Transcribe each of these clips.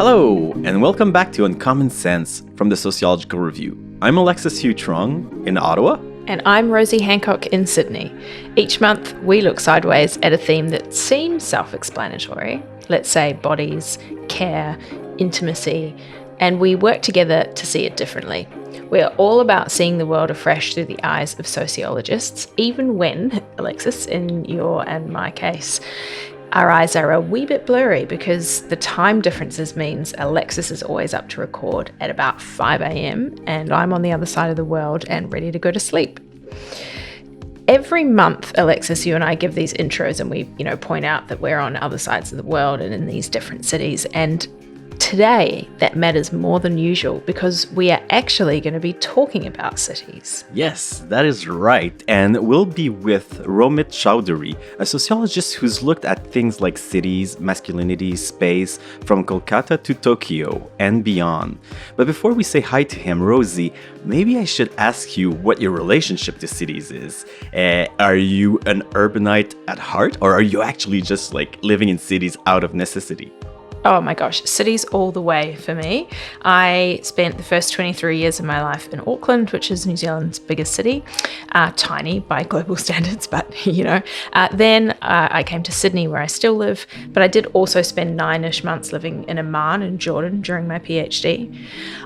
Hello, and welcome back to Uncommon Sense from the Sociological Review. I'm Alexis Trong in Ottawa. And I'm Rosie Hancock in Sydney. Each month, we look sideways at a theme that seems self-explanatory. Let's say bodies, care, intimacy, and we work together to see it differently. We're all about seeing the world afresh through the eyes of sociologists, even when, Alexis, in your and my case, our eyes are a wee bit blurry because the time differences means Alexis is always up to record at about 5 a.m. and I'm on the other side of the world and ready to go to sleep. Every month, Alexis, you and I give these intros and we, point out that we're on other sides of the world and in these different cities. And today, that matters more than usual because we are actually going to be talking about cities. Yes, that is right. And we'll be with Romit Chowdhury, a sociologist who's looked at things like cities, masculinity, space, from Kolkata to Tokyo and beyond. But before we say hi to him, Rosie, maybe I should ask you what your relationship to cities is. Are you an urbanite at heart, or are you actually just living in cities out of necessity? Oh my gosh, cities all the way for me. I spent the first 23 years of my life in Auckland, which is New Zealand's biggest city. Tiny by global standards, but Then I came to Sydney where I still live, but I did also spend 9-ish months living in Amman in Jordan during my PhD.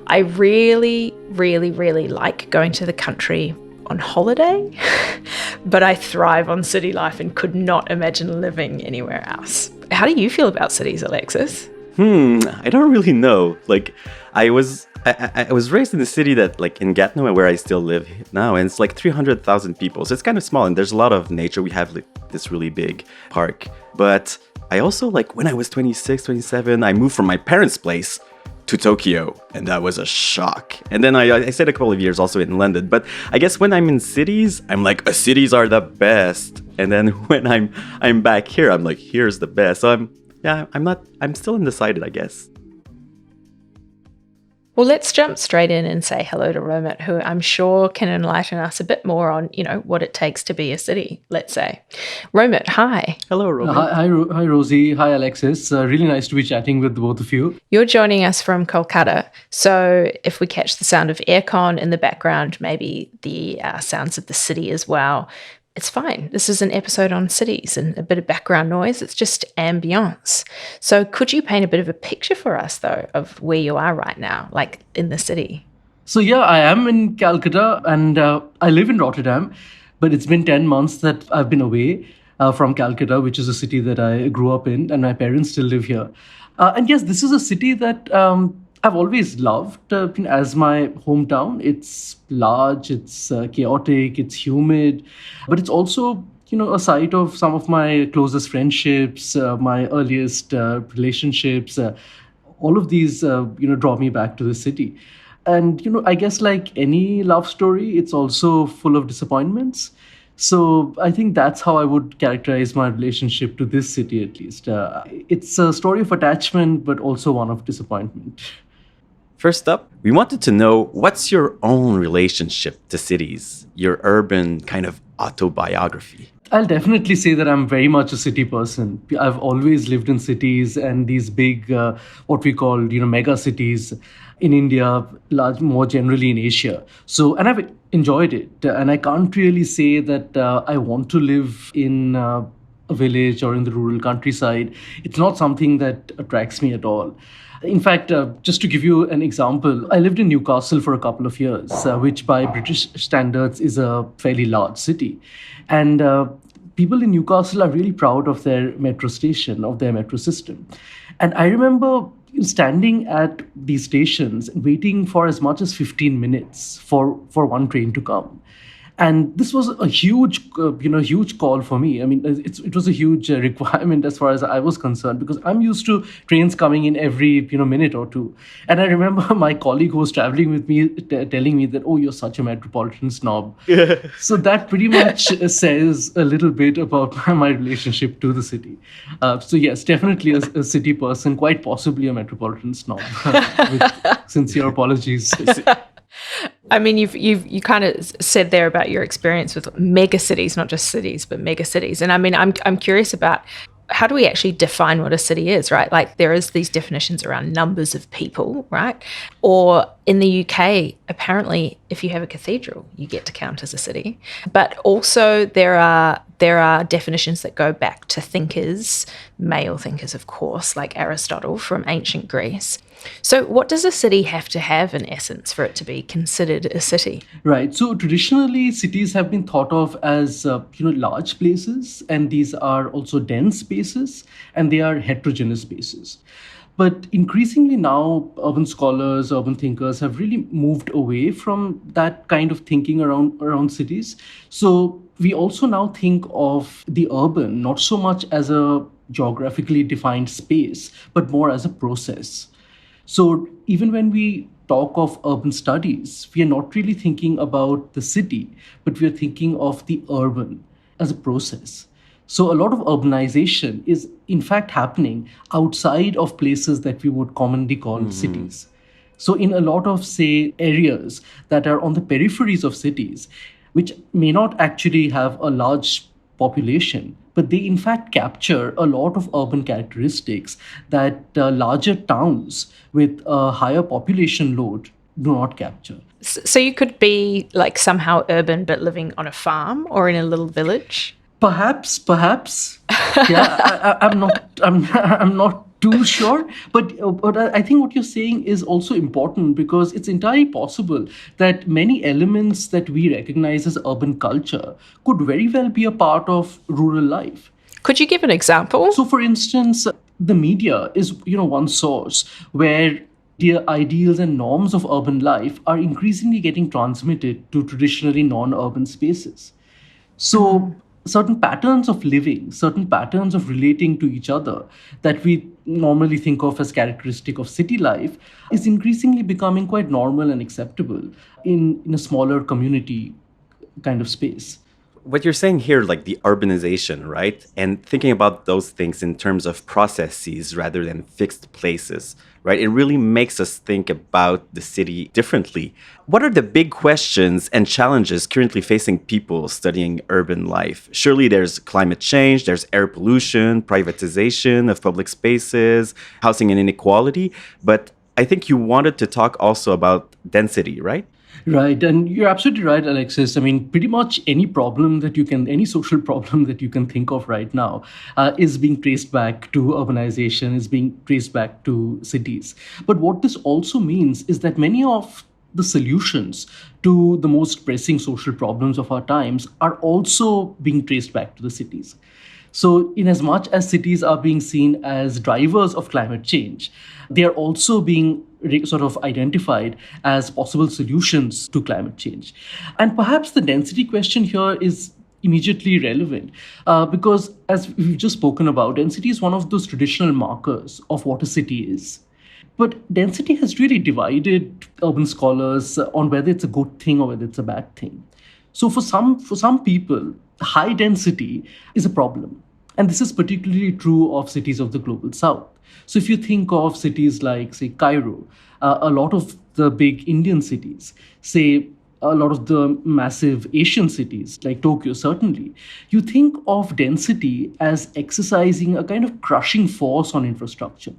I really, really, really like going to the country on holiday, but I thrive on city life and could not imagine living anywhere else. How do you feel about cities, Alexis? I don't really know. I was raised in a city that, in Gatineau, where I still live now, and it's 300,000 people. So it's kind of small, and there's a lot of nature. We have this really big park. But I also, when I was 26, 27, I moved from my parents' place to Tokyo, and that was a shock. And then I stayed a couple of years also in London. But I guess when I'm in cities, I'm cities are the best. And then when I'm back here, I'm here's the best. So I'm still undecided, I guess. Well, let's jump straight in and say hello to Romit, who I'm sure can enlighten us a bit more on, what it takes to be a city, let's say. Romit, hi. Hello, Romit. Hi, Rosie. Hi, Alexis. Really nice to be chatting with both of you. You're joining us from Kolkata. So if we catch the sound of aircon in the background, maybe the sounds of the city as well, it's fine. This is an episode on cities and a bit of background noise. It's just ambience. So could you paint a bit of a picture for us, though, of where you are right now, in the city? So, I am in Calcutta and I live in Rotterdam, but it's been 10 months that I've been away from Calcutta, which is a city that I grew up in, and my parents still live here. And yes, this is a city that I've always loved as my hometown. It's large, it's chaotic, it's humid, but it's also, a site of some of my closest friendships, my earliest relationships. All of these, draw me back to the city. And, I guess like any love story, it's also full of disappointments. So I think that's how I would characterize my relationship to this city, at least. It's a story of attachment, but also one of disappointment. First up, we wanted to know, what's your own relationship to cities, your urban kind of autobiography? I'll definitely say that I'm very much a city person. I've always lived in cities and these big, what we call, mega cities in India, more generally in Asia. So, and I've enjoyed it. And I can't really say that I want to live in a village or in the rural countryside. It's not something that attracts me at all. In fact, just to give you an example, I lived in Newcastle for a couple of years, which by British standards is a fairly large city. And people in Newcastle are really proud of their metro station, of their metro system. And I remember standing at these stations and waiting for as much as 15 minutes for one train to come. And this was a huge, huge call for me. I mean, it was a huge requirement as far as I was concerned, because I'm used to trains coming in every, minute or two. And I remember my colleague who was traveling with me telling me that, oh, you're such a metropolitan snob. Yeah. So that pretty much says a little bit about my relationship to the city. So yes, definitely a city person, quite possibly a metropolitan snob. With sincere apologies. I mean, you kind of said there about your experience with mega cities, not just cities, but mega cities. And I mean, I'm curious about how do we actually define what a city is, right? Like there is these definitions around numbers of people, right? Or in the UK, apparently, if you have a cathedral, you get to count as a city. But also there are definitions that go back to thinkers, male thinkers, of course, like Aristotle from ancient Greece. So what does a city have to have in essence for it to be considered a city? Right. So traditionally, cities have been thought of as large places, and these are also dense spaces, and they are heterogeneous spaces. But increasingly now, urban scholars, urban thinkers have really moved away from that kind of thinking around cities. So we also now think of the urban not so much as a geographically defined space, but more as a process. So even when we talk of urban studies, we are not really thinking about the city, but we are thinking of the urban as a process. So a lot of urbanization is in fact happening outside of places that we would commonly call cities. So in a lot of, say, areas that are on the peripheries of cities, which may not actually have a large population, but they in fact capture a lot of urban characteristics that larger towns with a higher population load do not capture. So you could be like somehow urban but living on a farm or in a little village? Perhaps. Yeah, I'm not too sure, but I think what you're saying is also important, because it's entirely possible that many elements that we recognize as urban culture could very well be a part of rural life. Could you give an example? So, for instance, the media is one source where the ideals and norms of urban life are increasingly getting transmitted to traditionally non-urban spaces. So certain patterns of living, certain patterns of relating to each other that we normally think of as characteristic of city life is increasingly becoming quite normal and acceptable in a smaller community kind of space. What you're saying here, like the urbanization, right? And thinking about those things in terms of processes rather than fixed places, right? It really makes us think about the city differently. What are the big questions and challenges currently facing people studying urban life? Surely there's climate change, there's air pollution, privatization of public spaces, housing and inequality. But I think you wanted to talk also about density, right? Right. And you're absolutely right, Alexis. I mean, pretty much any any social problem that you can think of right now is being traced back to urbanization, is being traced back to cities. But what this also means is that many of the solutions to the most pressing social problems of our times are also being traced back to the cities. So, in as much as cities are being seen as drivers of climate change, they are also being sort of identified as possible solutions to climate change. And perhaps the density question here is immediately relevant because, as we've just spoken about, density is one of those traditional markers of what a city is. But density has really divided urban scholars on whether it's a good thing or whether it's a bad thing. So for some people, high density is a problem. And this is particularly true of cities of the global south. So if you think of cities like, say, Cairo, a lot of the big Indian cities, say, a lot of the massive Asian cities like Tokyo, certainly, you think of density as exercising a kind of crushing force on infrastructure.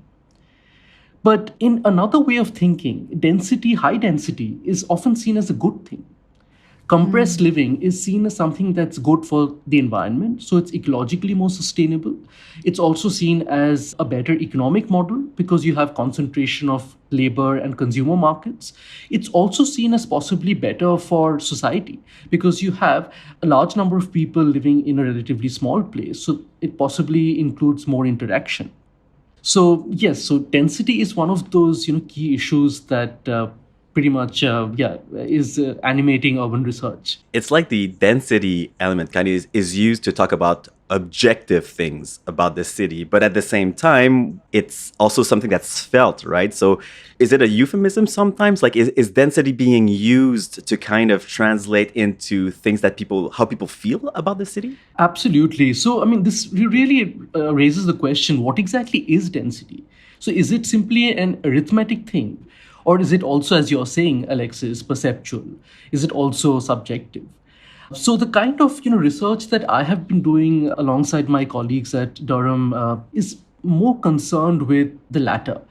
But in another way of thinking, high density is often seen as a good thing. Compressed living is seen as something that's good for the environment, so it's ecologically more sustainable. It's also seen as a better economic model because you have concentration of labor and consumer markets. It's also seen as possibly better for society because you have a large number of people living in a relatively small place, so it possibly includes more interaction. So yes, so density is one of those key issues that pretty much is animating urban research. It's like the density element kind of is used to talk about objective things about the city, but at the same time, it's also something that's felt, right? So is it a euphemism sometimes? Like, is density being used to kind of translate into things that how people feel about the city? Absolutely. So, I mean, this really raises the question, what exactly is density? So is it simply an arithmetic thing? Or is it also, as you're saying, Alexis, perceptual? Is it also subjective? So the kind of research that I have been doing alongside my colleagues at Durham is more concerned with the latter.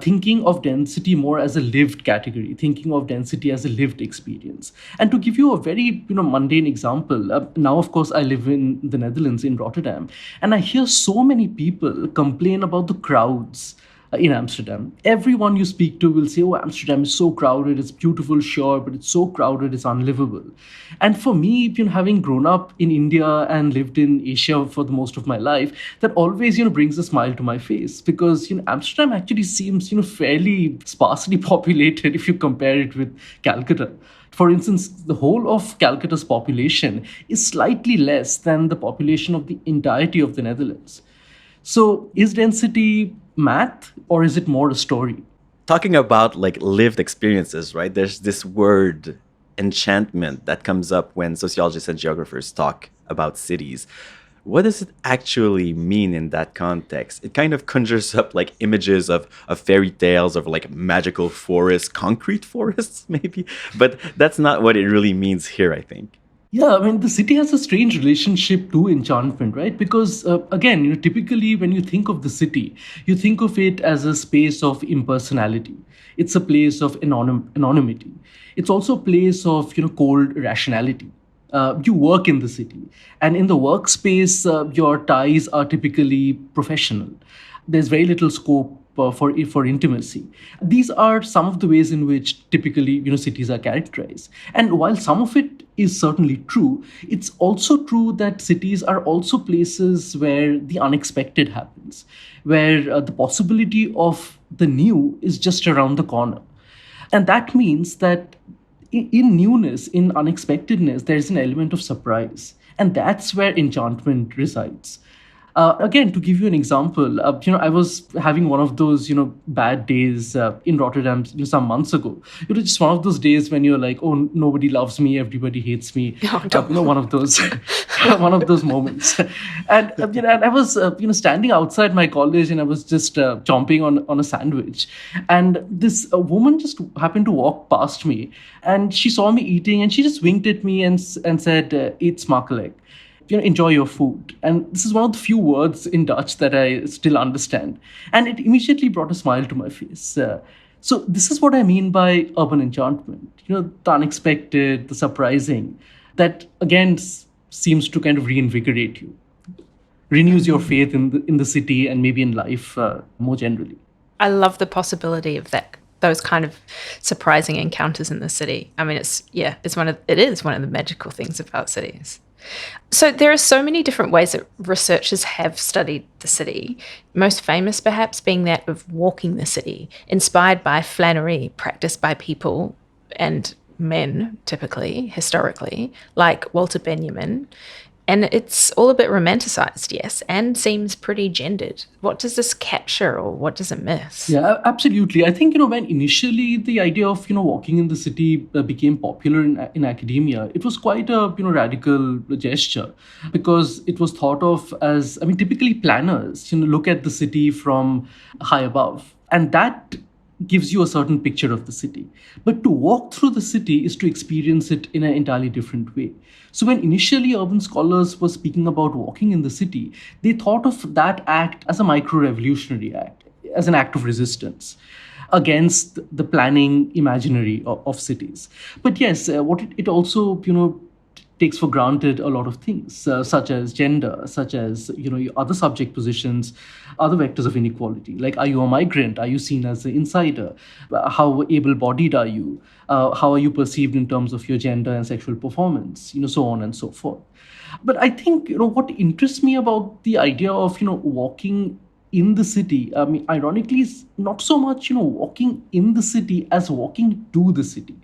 Thinking of density more as a lived category, thinking of density as a lived experience. And to give you a very mundane example, now of course I live in the Netherlands, in Rotterdam, and I hear so many people complain about the crowds in Amsterdam. Everyone you speak to will say, oh, Amsterdam is so crowded, it's beautiful, sure, but it's so crowded, it's unlivable. And for me, having grown up in India and lived in Asia for the most of my life, that always, brings a smile to my face, because, Amsterdam actually seems, fairly sparsely populated if you compare it with Calcutta. For instance, the whole of Calcutta's population is slightly less than the population of the entirety of the Netherlands. So is density math, or is it more a story? Talking about like lived experiences, right? There's this word enchantment that comes up when sociologists and geographers talk about cities. What does it actually mean in that context? It kind of conjures up like images of fairy tales, of like magical forests, concrete forests maybe, but that's not what it really means here, I think. Yeah, I mean, the city has a strange relationship to enchantment, right? Because again, typically when you think of the city, you think of it as a space of impersonality. It's a place of anonymity. It's also a place of cold rationality. You work in the city, and in the workspace, your ties are typically professional. There's very little scope for intimacy. These are some of the ways in which typically cities are characterized. And while some of it is certainly true, it's also true that cities are also places where the unexpected happens, where the possibility of the new is just around the corner. And that means that in newness, in unexpectedness, there's an element of surprise. And that's where enchantment resides. Again, to give you an example, I was having one of those, bad days in Rotterdam some months ago. It was just one of those days when you're like, oh, nobody loves me, everybody hates me. One of those, one of those moments. And and I was, standing outside my college, and I was just chomping on a sandwich, and this woman just happened to walk past me, and she saw me eating, and she just winked at me and said, "Eat smakelijk." Enjoy your food. And this is one of the few words in Dutch that I still understand. And it immediately brought a smile to my face. So this is what I mean by urban enchantment. The unexpected, the surprising, that again seems to kind of reinvigorate you, renews your faith in the city and maybe in life more generally. I love the possibility of those kind of surprising encounters in the city. I mean, it is one of the magical things about cities. So there are so many different ways that researchers have studied the city, most famous perhaps being that of walking the city, inspired by flânerie, practiced by people and men, typically, historically, like Walter Benjamin. And it's all a bit romanticized, yes, and seems pretty gendered. What does this capture, or what does it miss? Yeah, absolutely. I think, when initially the idea of, walking in the city became popular in academia, it was quite a, radical gesture, because it was thought of as, typically planners, look at the city from high above. And that gives you a certain picture of the city. But to walk through the city is to experience it in an entirely different way. So when initially urban scholars were speaking about walking in the city, they thought of that act as a micro-revolutionary act, as an act of resistance against the planning imaginary of cities. But yes, what it also, takes for granted a lot of things, such as gender, such as, other subject positions, other vectors of inequality. Like, are you a migrant? Are you seen as an insider? How able-bodied are you? How are you perceived in terms of your gender and sexual performance? So on and so forth. But I think, what interests me about the idea of, walking in the city, ironically, is not so much, walking in the city as walking to the city.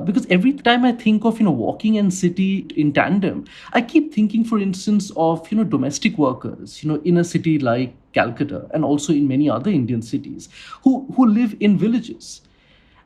Because every time I think of, walking and city in tandem, I keep thinking, for instance, of, domestic workers, in a city like Calcutta, and also in many other Indian cities, who live in villages,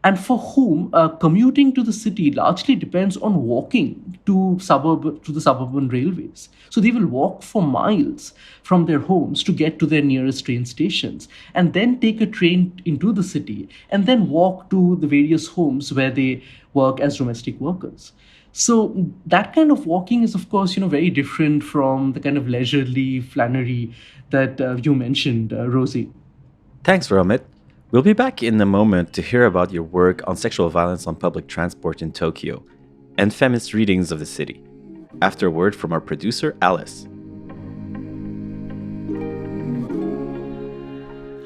and for whom commuting to the city largely depends on walking to the suburban railways. So they will walk for miles from their homes to get to their nearest train stations, and then take a train into the city, and then walk to the various homes where they work as domestic workers. So that kind of walking is, of course, very different from the kind of leisurely flânerie that you mentioned, Rosie. Thanks, Romit. We'll be back in a moment to hear about your work on sexual violence on public transport in Tokyo and feminist readings of the city, after a word from our producer, Alice.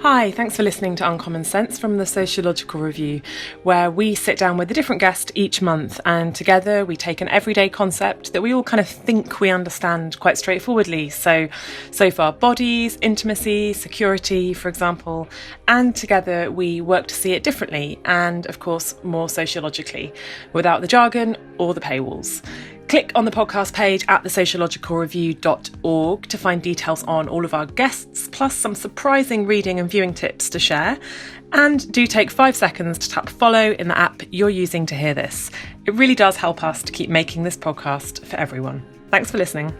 Hi, thanks for listening to Uncommon Sense from the Sociological Review, where we sit down with a different guest each month and together we take an everyday concept that we all kind of think we understand quite straightforwardly. So far, bodies, intimacy, security, for example, and together we work to see it differently and, of course, more sociologically, without the jargon or the paywalls. Click on the podcast page at thesociologicalreview.org to find details on all of our guests, plus some surprising reading and viewing tips to share. And do take 5 seconds to tap follow in the app you're using to hear this. It really does help us to keep making this podcast for everyone. Thanks for listening.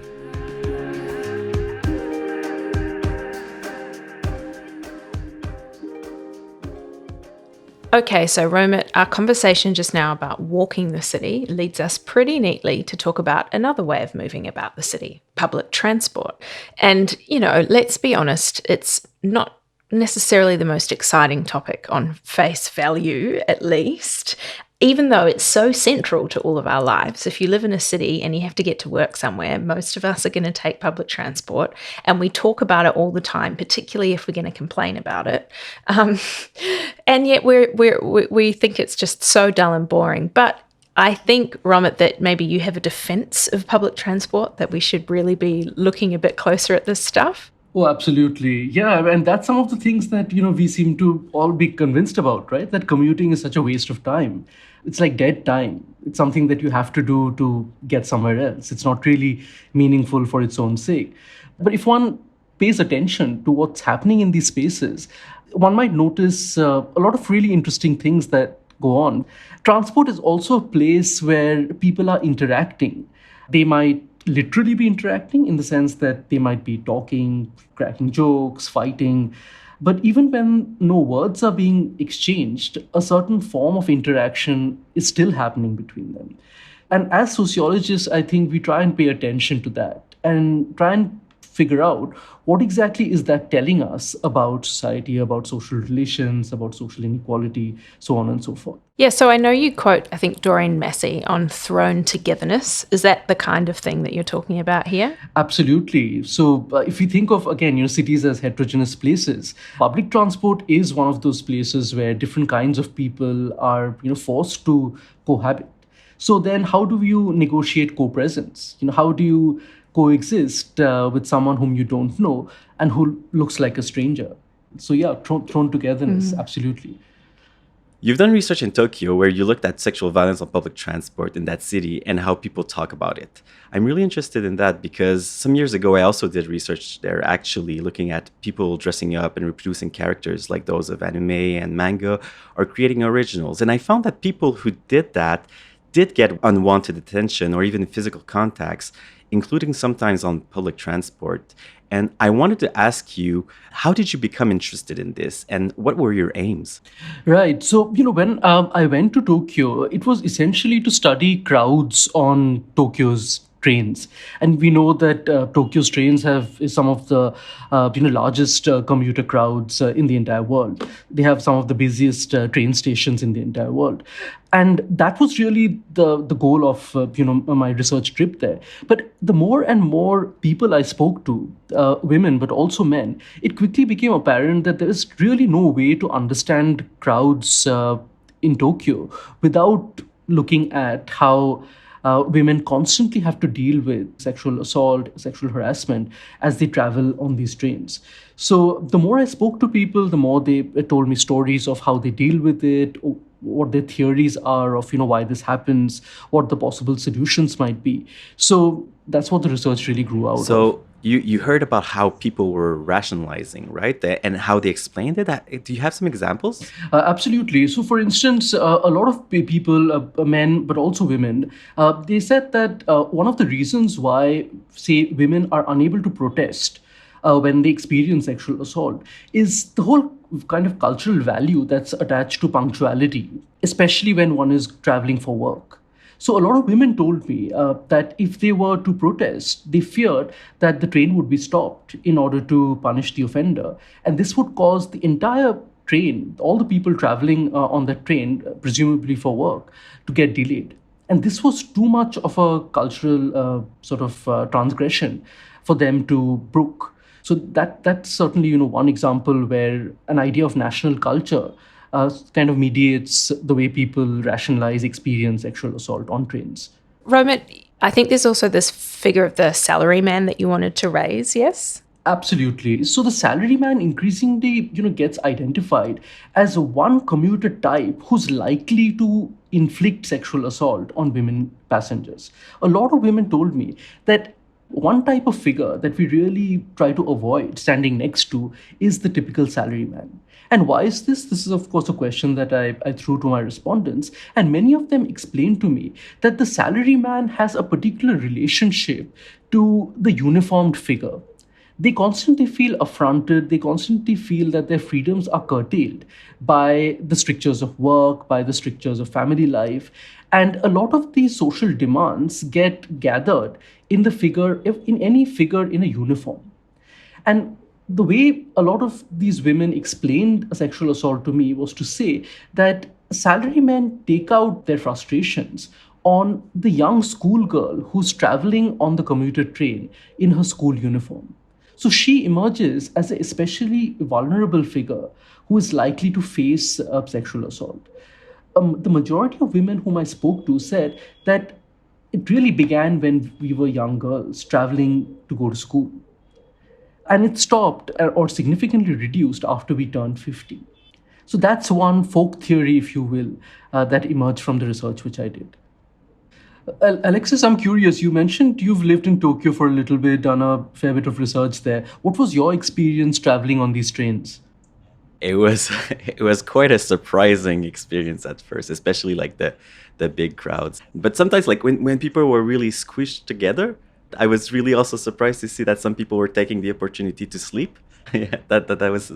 Okay, so Romit, our conversation just now about walking the city leads us pretty neatly to talk about another way of moving about the city, public transport. And, let's be honest, it's not necessarily the most exciting topic on face value, at least, even though it's so central to all of our lives. If you live in a city and you have to get to work somewhere, most of us are going to take public transport, and we talk about it all the time, particularly if we're going to complain about it. And yet we think it's just so dull and boring. But I think, Romit, that maybe you have a defense of public transport, that we should really be looking a bit closer at this stuff. Oh, absolutely. Yeah, and that's some of the things that, we seem to all be convinced about, right? That commuting is such a waste of time. It's like dead time. It's something that you have to do to get somewhere else. It's not really meaningful for its own sake. But if one pays attention to what's happening in these spaces, one might notice a lot of really interesting things that go on. Transport is also a place where people are interacting. They might literally be interacting in the sense that they might be talking, cracking jokes, fighting. But even when no words are being exchanged, a certain form of interaction is still happening between them. And as sociologists, I think we try and pay attention to that and try and figure out what exactly is that telling us about society, about social relations, about social inequality, so on and so forth. Yeah, so I know you quote, I think, Doreen Massey on thrown togetherness. Is that the kind of thing that you're talking about here? Absolutely. So if we think of, again, cities as heterogeneous places, public transport is one of those places where different kinds of people are, forced to cohabit. So then how do you negotiate co-presence? How do you coexist with someone whom you don't know and who looks like a stranger? So yeah, thrown togetherness, absolutely. You've done research in Tokyo where you looked at sexual violence on public transport in that city and how people talk about it. I'm really interested in that because some years ago I also did research there, actually looking at people dressing up and reproducing characters like those of anime and manga or creating originals. And I found that people who did that did get unwanted attention or even physical contacts, including sometimes on public transport. And I wanted to ask you, how did you become interested in this and what were your aims? Right. So, when I went to Tokyo, it was essentially to study crowds on Tokyo's trains. And we know that Tokyo's trains have some of the largest commuter crowds in the entire world. They have some of the busiest train stations in the entire world. And that was really the goal of my research trip there. But the more and more people I spoke to, women but also men, it quickly became apparent that there is really no way to understand crowds in Tokyo without looking at how women constantly have to deal with sexual assault, sexual harassment as they travel on these trains. So the more I spoke to people, the more they told me stories of how they deal with it, what their theories are of why this happens, what the possible solutions might be. So that's what the research really grew out of. So you heard about how people were rationalizing, right? And how they explained it. Do you have some examples? Absolutely. So, for instance, a lot of people, men, but also women, they said that one of the reasons why, say, women are unable to protest when they experience sexual assault is the whole kind of cultural value that's attached to punctuality, especially when one is traveling for work. So a lot of women told me that if they were to protest, they feared that the train would be stopped in order to punish the offender. And this would cause the entire train, all the people traveling on that train, presumably for work, to get delayed. And this was too much of a cultural transgression for them to brook. So that's certainly one example where an idea of national culture kind of mediates the way people rationalize, experience sexual assault on trains. Romit, I think there's also this figure of the salaryman that you wanted to raise, yes? Absolutely. So the salaryman increasingly, gets identified as one commuter type who's likely to inflict sexual assault on women passengers. A lot of women told me that one type of figure that we really try to avoid standing next to is the typical salaryman. And why is this? This is, of course, a question that I threw to my respondents. And many of them explained to me that the salaryman has a particular relationship to the uniformed figure. They constantly feel affronted. They constantly feel that their freedoms are curtailed by the strictures of work, by the strictures of family life. And a lot of these social demands get gathered in any figure in a uniform. And the way a lot of these women explained a sexual assault to me was to say that salarymen take out their frustrations on the young schoolgirl who's traveling on the commuter train in her school uniform. So she emerges as an especially vulnerable figure who is likely to face sexual assault. The majority of women whom I spoke to said that it really began when we were young girls traveling to go to school. And it stopped or significantly reduced after we turned 50. So that's one folk theory, if you will, that emerged from the research which I did. Alexis, I'm curious. You mentioned you've lived in Tokyo for a little bit, done a fair bit of research there. What was your experience traveling on these trains? It was quite a surprising experience at first, especially like the big crowds. But sometimes, like when people were really squished together, I was really also surprised to see that some people were taking the opportunity to sleep. Yeah, that was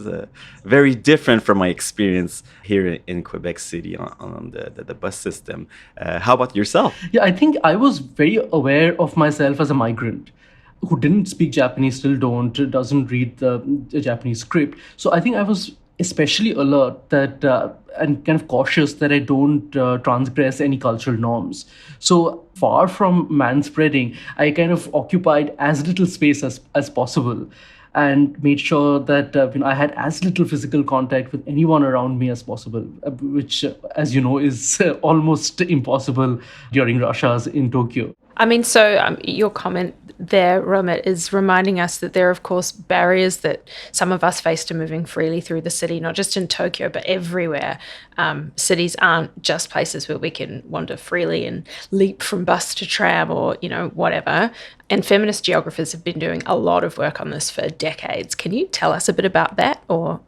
very different from my experience here in Quebec City on the bus system. How about yourself? Yeah, I think I was very aware of myself as a migrant who didn't speak Japanese, still doesn't read the Japanese script. So I think I was especially alert that and kind of cautious that I don't transgress any cultural norms. So far from manspreading, I kind of occupied as little space as possible and made sure that I had as little physical contact with anyone around me as possible, which, as you know, is almost impossible during rush hours in Tokyo. I mean, so your comment there, Romit, is reminding us that there are, of course, barriers that some of us face to moving freely through the city, not just in Tokyo, but everywhere. Cities aren't just places where we can wander freely and leap from bus to tram or, whatever. And feminist geographers have been doing a lot of work on this for decades. Can you tell us a bit about that or,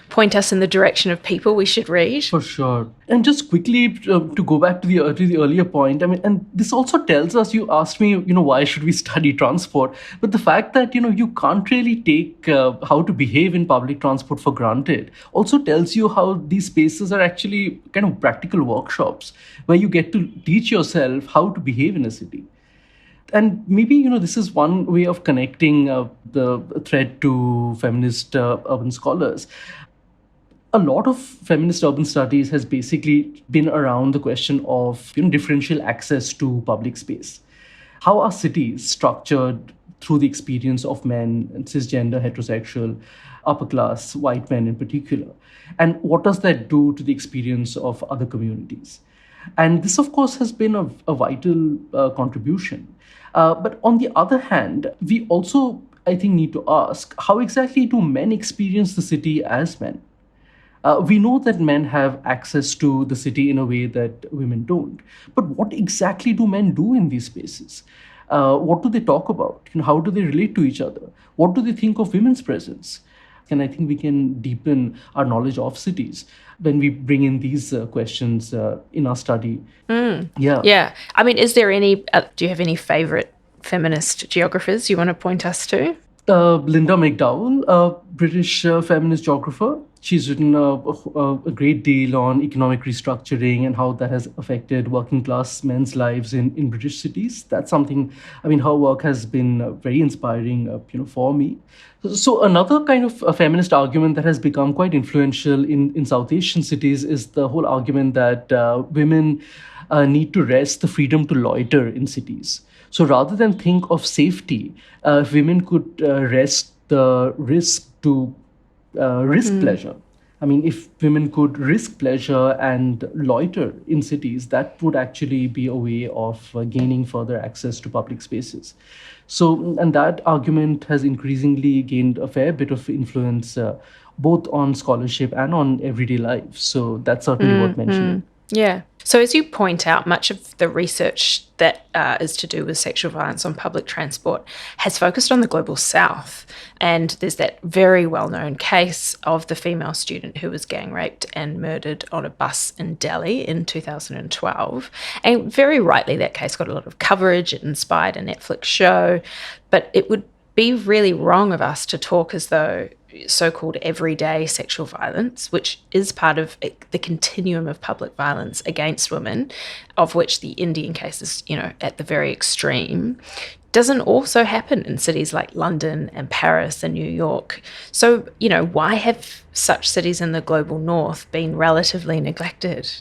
point us in the direction of people we should read? For sure. And just quickly to go back to the earlier point, I mean, and this also tells us, you asked me, why should we study transport? But the fact that, you can't really take how to behave in public transport for granted also tells you how these spaces are actually kind of practical workshops where you get to teach yourself how to behave in a city. And maybe, this is one way of connecting the thread to feminist urban scholars. A lot of feminist urban studies has basically been around the question of differential access to public space. How are cities structured through the experience of men, cisgender, heterosexual, upper class, white men in particular? And what does that do to the experience of other communities? And this, of course, has been a vital contribution. But on the other hand, we also, I think, need to ask, how exactly do men experience the city as men? We know that men have access to the city in a way that women don't. But what exactly do men do in these spaces? What do they talk about? How do they relate to each other? What do they think of women's presence? And I think we can deepen our knowledge of cities when we bring in these questions in our study. Yeah. I mean, is there any, do you have any favorite feminist geographers you want to point us to? Linda McDowell, a British feminist geographer. She's written a great deal on economic restructuring and how that has affected working class men's lives in British cities. That's something, I mean, her work has been very inspiring, for me. So another kind of a feminist argument that has become quite influential in South Asian cities is the whole argument that women need to rest the freedom to loiter in cities. So rather than think of safety, if women could rest the risk to risk pleasure. I mean, if women could risk pleasure and loiter in cities, that would actually be a way of gaining further access to public spaces. So, and that argument has increasingly gained a fair bit of influence both on scholarship and on everyday life. So that's certainly worth mentioning. Yeah. So as you point out, much of the research that is to do with sexual violence on public transport has focused on the global south. And there's that very well-known case of the female student who was gang raped and murdered on a bus in Delhi in 2012. And very rightly, that case got a lot of coverage. It inspired a Netflix show. But it would be really wrong of us to talk as though so-called everyday sexual violence, which is part of the continuum of public violence against women, of which the Indian case is, at the very extreme, doesn't also happen in cities like London and Paris and New York. So, why have such cities in the global north been relatively neglected?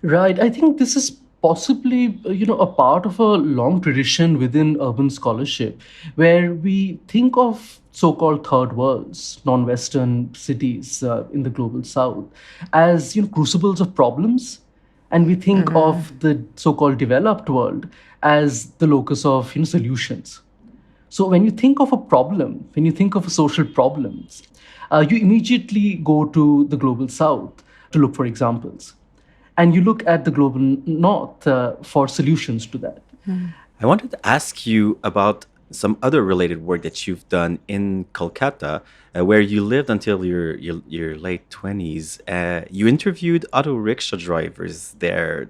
Right. I think this is possibly, a part of a long tradition within urban scholarship, where we think of so-called third worlds, non-Western cities in the global south, as crucibles of problems, and we think of the so-called developed world as the locus of solutions. So when you think of a problem, when you think of a social problems, you immediately go to the global south to look for examples. And you look at the global north for solutions to that. I wanted to ask you about some other related work that you've done in Kolkata, where you lived until your late 20s. You interviewed auto-rickshaw drivers there.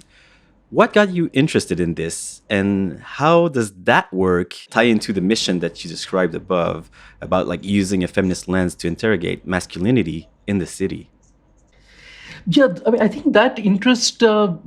What got you interested in this, and how does that work tie into the mission that you described above about using a feminist lens to interrogate masculinity in the city? Yeah, I mean, I think that interest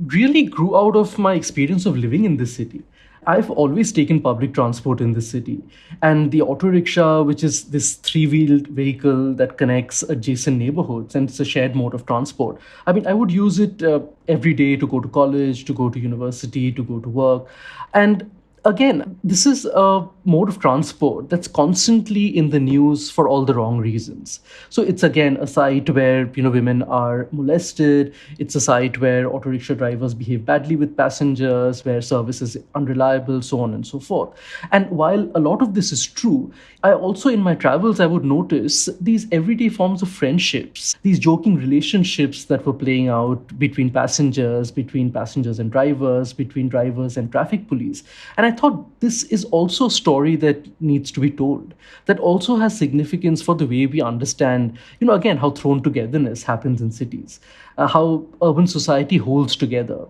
really grew out of my experience of living in this city. I've always taken public transport in this city. And the auto rickshaw, which is this three-wheeled vehicle that connects adjacent neighborhoods, and it's a shared mode of transport. I mean, I would use it every day to go to college, to go to university, to go to work. And again, this is a mode of transport that's constantly in the news for all the wrong reasons. So it's again a site where women are molested. It's a site where auto rickshaw drivers behave badly with passengers, where service is unreliable, so on and so forth. And while a lot of this is true, I also in my travels I would notice these everyday forms of friendships, these joking relationships that were playing out between passengers and drivers, between drivers and traffic police. And I thought this is also a story that needs to be told, that also has significance for the way we understand, again, how thrown togetherness happens in cities, how urban society holds together.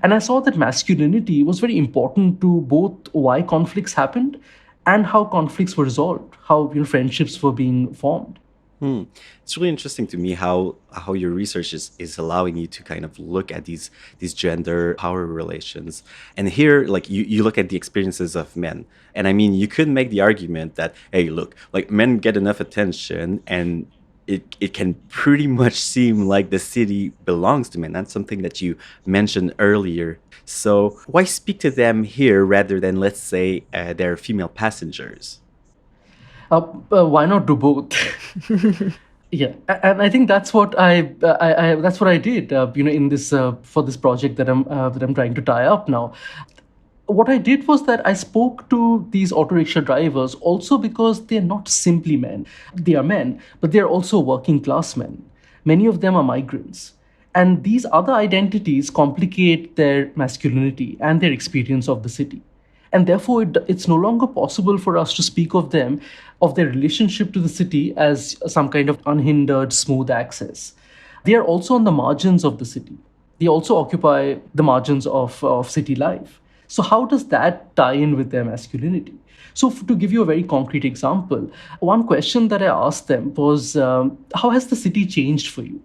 And I saw that masculinity was very important to both why conflicts happened and how conflicts were resolved, how friendships were being formed. It's really interesting to me how your research is allowing you to kind of look at these gender power relations. And here, you look at the experiences of men. And I mean, you could make the argument that, hey, look, men get enough attention and it can pretty much seem like the city belongs to men. That's something that you mentioned earlier. So why speak to them here rather than, let's say, their female passengers? Why not do both? Yeah, and I think that's what that's what I did. In this for this project that I'm trying to tie up now. What I did was that I spoke to these auto rickshaw drivers also because they're not simply men. They are men, but they're also working class men. Many of them are migrants. And these other identities complicate their masculinity and their experience of the city. And therefore, it's no longer possible for us to speak of them, of their relationship to the city as some kind of unhindered, smooth access. They are also on the margins of the city. They also occupy the margins of city life. So how does that tie in with their masculinity? So to give you a very concrete example, one question that I asked them was, how has the city changed for you?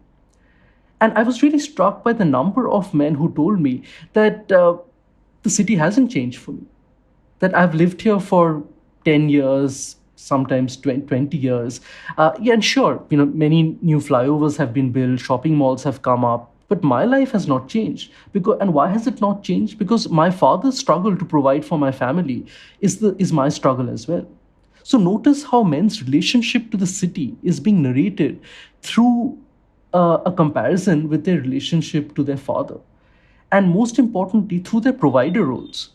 And I was really struck by the number of men who told me that the city hasn't changed for me, that I've lived here for 10 years, sometimes 20 years. Yeah, and sure, many new flyovers have been built, shopping malls have come up, but my life has not changed. And why has it not changed? Because my father's struggle to provide for my family is my struggle as well. So notice how men's relationship to the city is being narrated through a comparison with their relationship to their father. And most importantly, through their provider roles.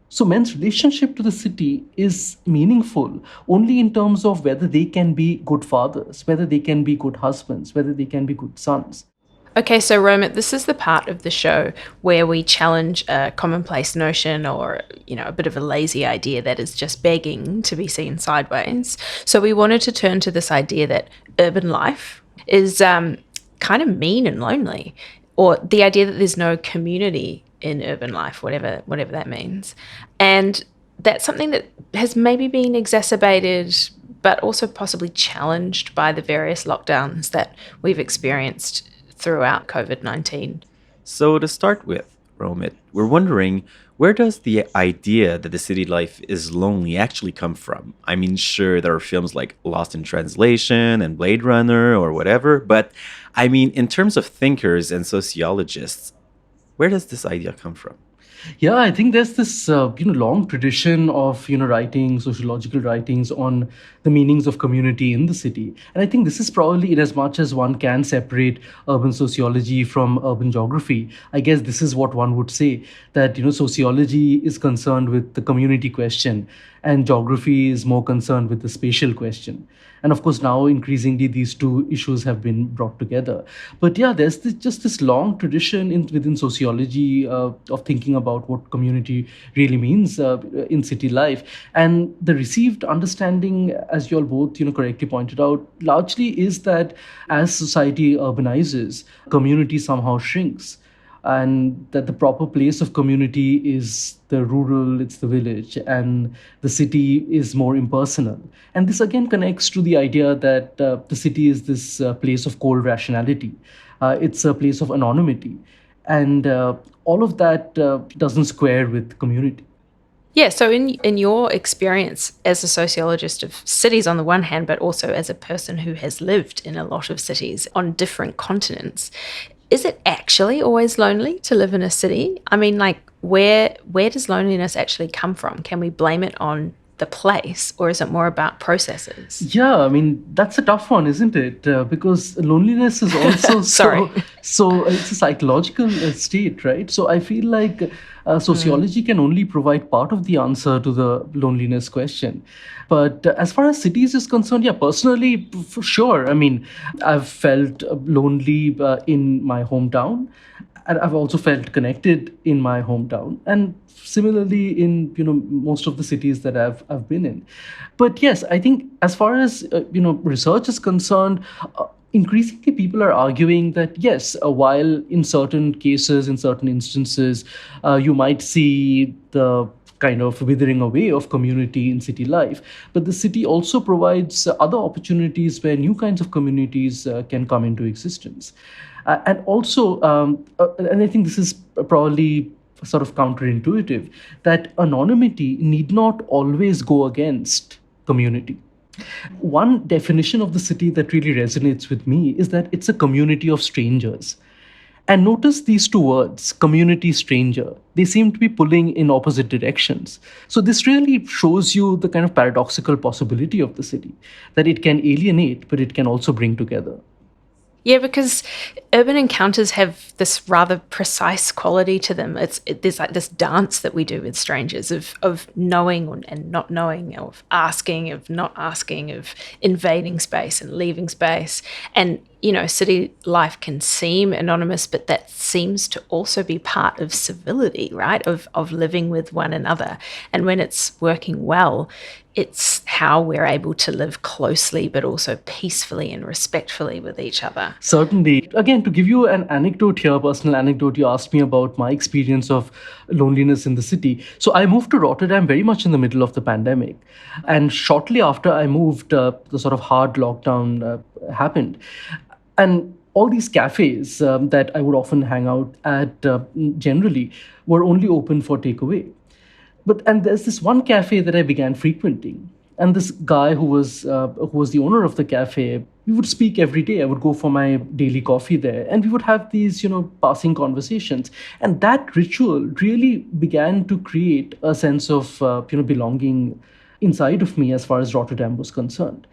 So men's relationship to the city is meaningful only in terms of whether they can be good fathers, whether they can be good husbands, whether they can be good sons. Okay, so Romit, this is the part of the show where we challenge a commonplace notion or, a bit of a lazy idea that is just begging to be seen sideways. So we wanted to turn to this idea that urban life is kind of mean and lonely, or the idea that there's no community in urban life, whatever that means. And that's something that has maybe been exacerbated, but also possibly challenged by the various lockdowns that we've experienced throughout COVID-19. So to start with, Romit, we're wondering, where does the idea that the city life is lonely actually come from? I mean, sure, there are films like Lost in Translation and Blade Runner or whatever, but I mean, in terms of thinkers and sociologists, where does this idea come from? Yeah, I think there's this long tradition of writing, sociological writings on the meanings of community in the city, and I think this is probably, in as much as one can separate urban sociology from urban geography, I guess this is what one would say, that sociology is concerned with the community question, and geography is more concerned with the spatial question. And of course, now increasingly these two issues have been brought together. But yeah, there's just this long tradition within sociology of thinking about what community really means in city life. And the received understanding, as you all both correctly pointed out, largely is that as society urbanizes, community somehow shrinks. And that the proper place of community is the rural, it's the village, and the city is more impersonal. And this again connects to the idea that the city is this place of cold rationality. It's a place of anonymity. And all of that doesn't square with community. Yeah, so in your experience as a sociologist of cities on the one hand, but also as a person who has lived in a lot of cities on different continents, is it actually always lonely to live in a city? I mean, like, where does loneliness actually come from? Can we blame it on the place, or is it more about processes? Yeah, I mean, that's a tough one, isn't it? Because loneliness is also so it's a psychological state, right? So I feel like sociology can only provide part of the answer to the loneliness question. But as far as cities is concerned, yeah, personally, for sure. I mean, I've felt lonely in my hometown, and I've also felt connected in my hometown, and similarly in most of the cities that I've been in. But yes, I think as far as research is concerned, increasingly people are arguing that yes, while in certain cases, in certain instances, you might see the kind of withering away of community in city life, but the city also provides other opportunities where new kinds of communities can come into existence. And also, and I think this is probably sort of counterintuitive, that anonymity need not always go against community. One definition of the city that really resonates with me is that it's a community of strangers. And notice these two words, community, stranger, they seem to be pulling in opposite directions. So this really shows you the kind of paradoxical possibility of the city, that it can alienate, but it can also bring together. Yeah, because urban encounters have this rather precise quality to them. There's like this dance that we do with strangers of knowing and not knowing, of asking, of not asking, of invading space and leaving space. And city life can seem anonymous, but that seems to also be part of civility, right? Of living with one another. And when it's working well, it's how we're able to live closely, but also peacefully and respectfully with each other. Certainly. Again, to give you an anecdote here, personal anecdote, you asked me about my experience of loneliness in the city. So I moved to Rotterdam very much in the middle of the pandemic. And shortly after I moved, the sort of hard lockdown happened. And all these cafes that I would often hang out at generally were only open for takeaway. And there's this one cafe that I began frequenting, and this guy who was the owner of the cafe, we would speak every day. I would go for my daily coffee there, and we would have these passing conversations, and that ritual really began to create a sense of belonging inside of me as far as Rotterdam was concerned.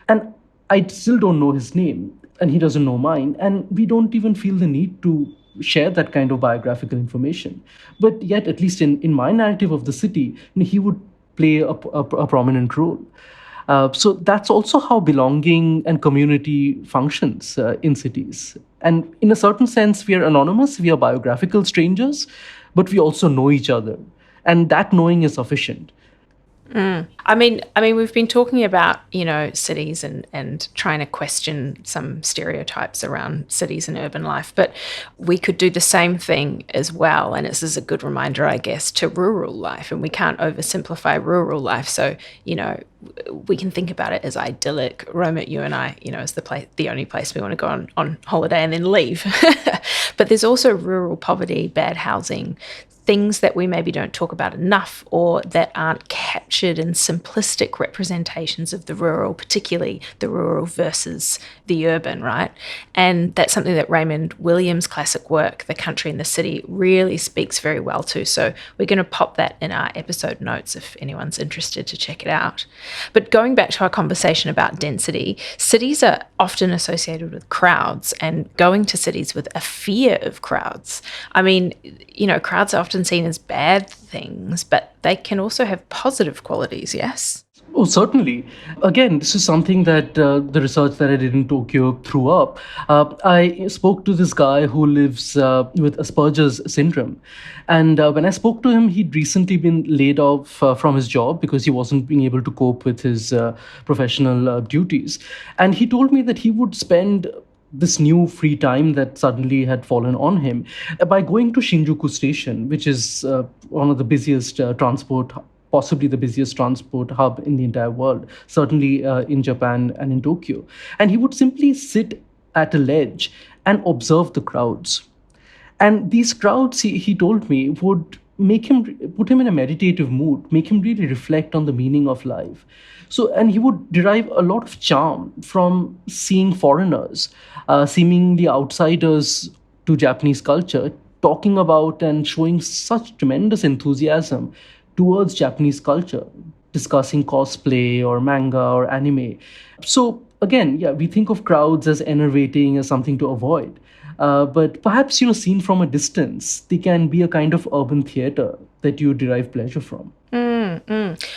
And I still don't know his name, and he doesn't know mine, and we don't even feel the need to share that kind of biographical information. But yet, at least in my narrative of the city, he would play a prominent role. So that's also how belonging and community functions in cities. And in a certain sense, we are anonymous, we are biographical strangers, but we also know each other. And that knowing is sufficient. I mean, we've been talking about, cities and trying to question some stereotypes around cities and urban life, but we could do the same thing as well. And this is a good reminder, I guess, to rural life. And we can't oversimplify rural life. So, we can think about it as idyllic. Romit, you and I, is the only place we want to go on holiday and then leave. But there's also rural poverty, bad housing, things that we maybe don't talk about enough or that aren't captured in simplistic representations of the rural, particularly the rural versus the urban, right? And that's something that Raymond Williams' classic work, The Country and the City, really speaks very well to. So we're going to pop that in our episode notes if anyone's interested to check it out. But going back to our conversation about density, cities are often associated with crowds and going to cities with a fear of crowds. I mean, crowds are often seen as bad things, but they can also have positive qualities, yes? Oh, certainly. Again, this is something that the research that I did in Tokyo threw up. I spoke to this guy who lives with Asperger's syndrome. And when I spoke to him, he'd recently been laid off from his job because he wasn't being able to cope with his professional duties. And he told me that he would spend this new free time that suddenly had fallen on him by going to Shinjuku Station, which is one of the busiest possibly the busiest transport hub in the entire world, certainly in Japan and in Tokyo. And he would simply sit at a ledge and observe the crowds. And these crowds, he told me, would put him in a meditative mood, make him really reflect on the meaning of life. So, and he would derive a lot of charm from seeing foreigners, seemingly outsiders to Japanese culture, talking about and showing such tremendous enthusiasm towards Japanese culture, discussing cosplay or manga or anime. So again, we think of crowds as enervating, as something to avoid. But perhaps, seen from a distance, they can be a kind of urban theater that you derive pleasure from.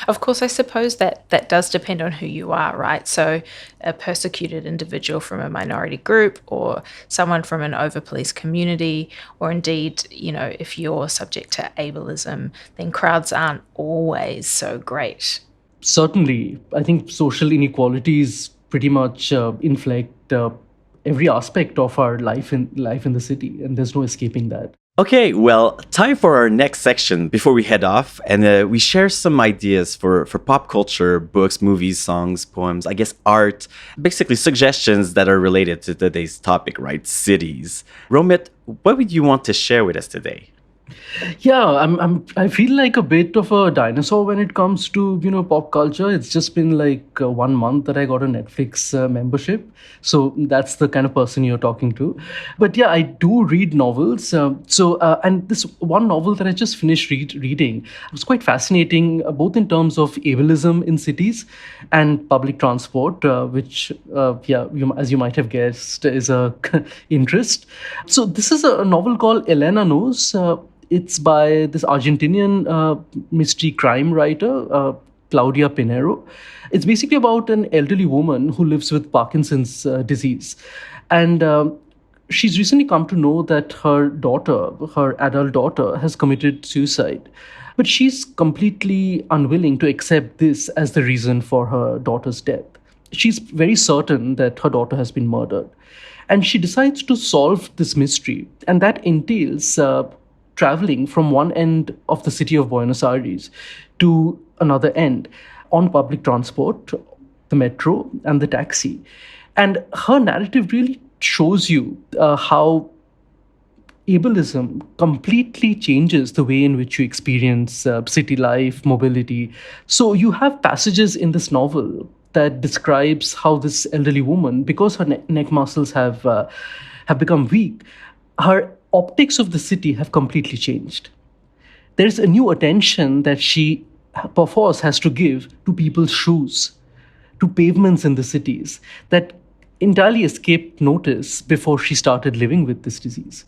Of course, I suppose that does depend on who you are, right? So a persecuted individual from a minority group or someone from an over-policed community, or indeed, if you're subject to ableism, then crowds aren't always so great. Certainly. I think social inequalities pretty much inflect every aspect of our life in the city, and there's no escaping that. Okay, well, time for our next section before we head off, and we share some ideas for pop culture, books, movies, songs, poems, I guess art, basically suggestions that are related to today's topic, right? Cities. Romit, what would you want to share with us today? Yeah, I feel like a bit of a dinosaur when it comes to pop culture. It's just been like 1 month that I got a Netflix membership, so that's the kind of person you're talking to. But yeah, I do read novels. And this one novel that I just finished reading was quite fascinating, both in terms of ableism in cities and public transport, which as you might have guessed, is a interest. So this is a novel called Elena Knows. It's by this Argentinian mystery crime writer. Claudia Pinheiro. It's basically about an elderly woman who lives with Parkinson's disease. And she's recently come to know that her daughter, her adult daughter, has committed suicide. But she's completely unwilling to accept this as the reason for her daughter's death. She's very certain that her daughter has been murdered. And she decides to solve this mystery. And that entails traveling from one end of the city of Buenos Aires to another end on public transport, the metro, and the taxi. And her narrative really shows you how ableism completely changes the way in which you experience city life, mobility. So you have passages in this novel that describes how this elderly woman, because her neck muscles have become weak, her optics of the city have completely changed. There's a new attention that she perforce has to give to people's shoes, to pavements in the cities that entirely escaped notice before she started living with this disease.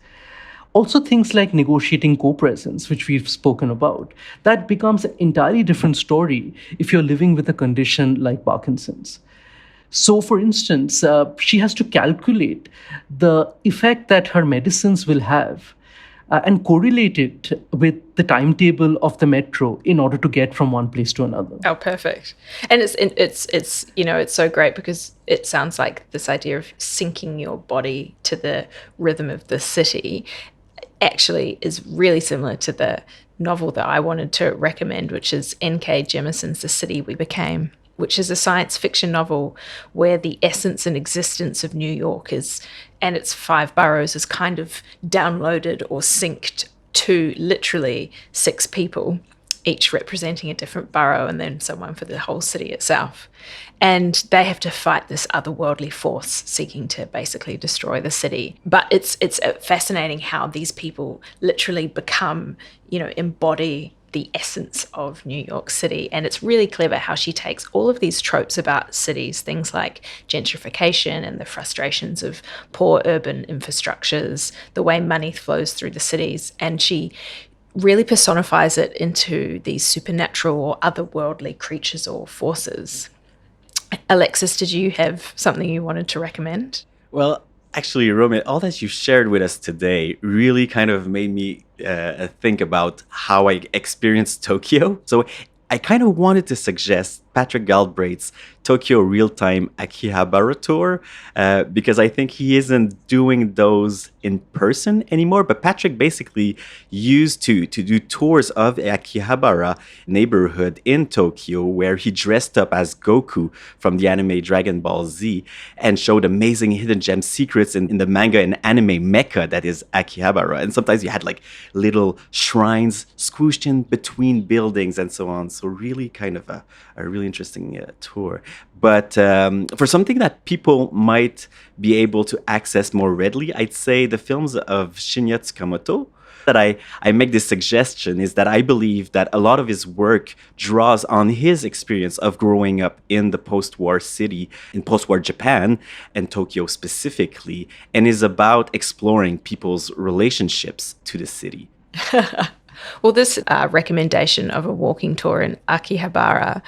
Also, things like negotiating co-presence, which we've spoken about, that becomes an entirely different story if you're living with a condition like Parkinson's. So, for instance, she has to calculate the effect that her medicines will have and correlate it with the timetable of the metro in order to get from one place to another. Oh, perfect. And it's so great because it sounds like this idea of syncing your body to the rhythm of the city actually is really similar to the novel that I wanted to recommend, which is N.K. Jemison's The City We Became, which is a science fiction novel where the essence and existence of New York and its 5 boroughs is kind of downloaded or synced to literally 6 people, each representing a different borough and then someone for the whole city itself. And they have to fight this otherworldly force seeking to basically destroy the city. But it's fascinating how these people literally become, embody the essence of New York City. And it's really clever how she takes all of these tropes about cities, things like gentrification and the frustrations of poor urban infrastructures, the way money flows through the cities, and she really personifies it into these supernatural or otherworldly creatures or forces. Alexis, did you have something you wanted to recommend? Well, actually, Romit, all that you shared with us today really kind of made me think about how I experienced Tokyo. So I kind of wanted to suggest Patrick Galbraith's Tokyo Real-Time Akihabara tour because I think he isn't doing those in person anymore. But Patrick basically used to do tours of Akihabara neighborhood in Tokyo where he dressed up as Goku from the anime Dragon Ball Z and showed amazing hidden gem secrets in the manga and anime mecca that is Akihabara. And sometimes you had like little shrines squished in between buildings and so on. So really kind of a really interesting tour. But for something that people might be able to access more readily, I'd say the films of Shinya Tsukamoto. That I make this suggestion is that I believe that a lot of his work draws on his experience of growing up in the post-war city, in post-war Japan, and Tokyo specifically, and is about exploring people's relationships to the city. Well, this recommendation of a walking tour in Akihabara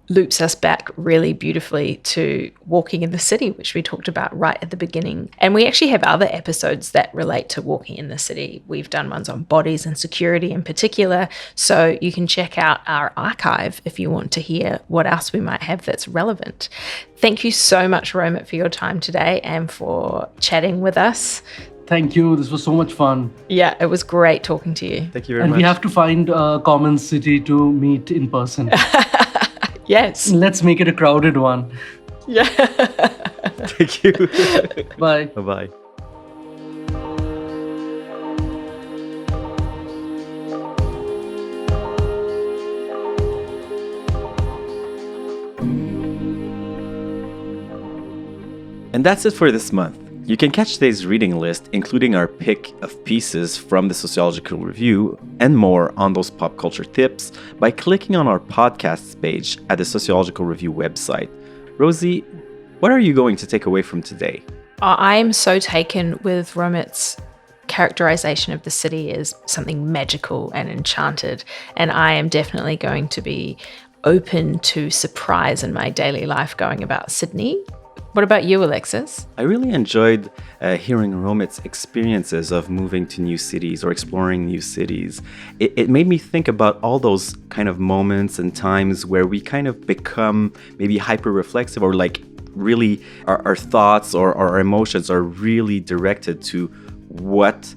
loops us back really beautifully to walking in the city, which we talked about right at the beginning. And we actually have other episodes that relate to walking in the city. We've done ones on bodies and security in particular. So you can check out our archive if you want to hear what else we might have that's relevant. Thank you so much, Romit, for your time today and for chatting with us. Thank you. This was so much fun. Yeah, it was great talking to you. Thank you very much. And we have to find a common city to meet in person. Yes. Let's make it a crowded one. Yeah. Thank you. Bye. Bye-bye. And that's it for this month. You can catch today's reading list, including our pick of pieces from the Sociological Review and more on those pop culture tips by clicking on our podcasts page at the Sociological Review website. Rosie, what are you going to take away from today? I am so taken with Romit's characterization of the city as something magical and enchanted, and I am definitely going to be open to surprise in my daily life going about Sydney. What about you, Alexis? I really enjoyed hearing Romit's experiences of moving to new cities or exploring new cities. It made me think about all those kind of moments and times where we kind of become maybe hyper-reflexive, or like really our thoughts or our emotions are really directed to what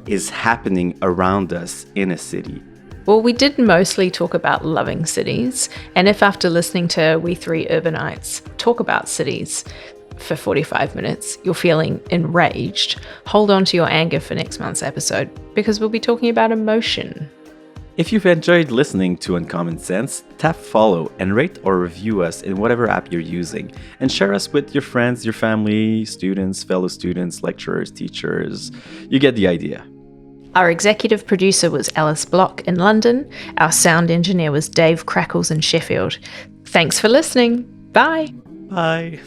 is happening around us in a city. Well, we did mostly talk about loving cities, and if after listening to we three urbanites talk about cities for 45 minutes, you're feeling enraged, hold on to your anger for next month's episode, because we'll be talking about emotion. If you've enjoyed listening to Uncommon Sense, tap follow and rate or review us in whatever app you're using, and share us with your friends, your family, students, fellow students, lecturers, teachers. You get the idea. Our executive producer was Alice Block in London. Our sound engineer was Dave Crackles in Sheffield. Thanks for listening. Bye. Bye.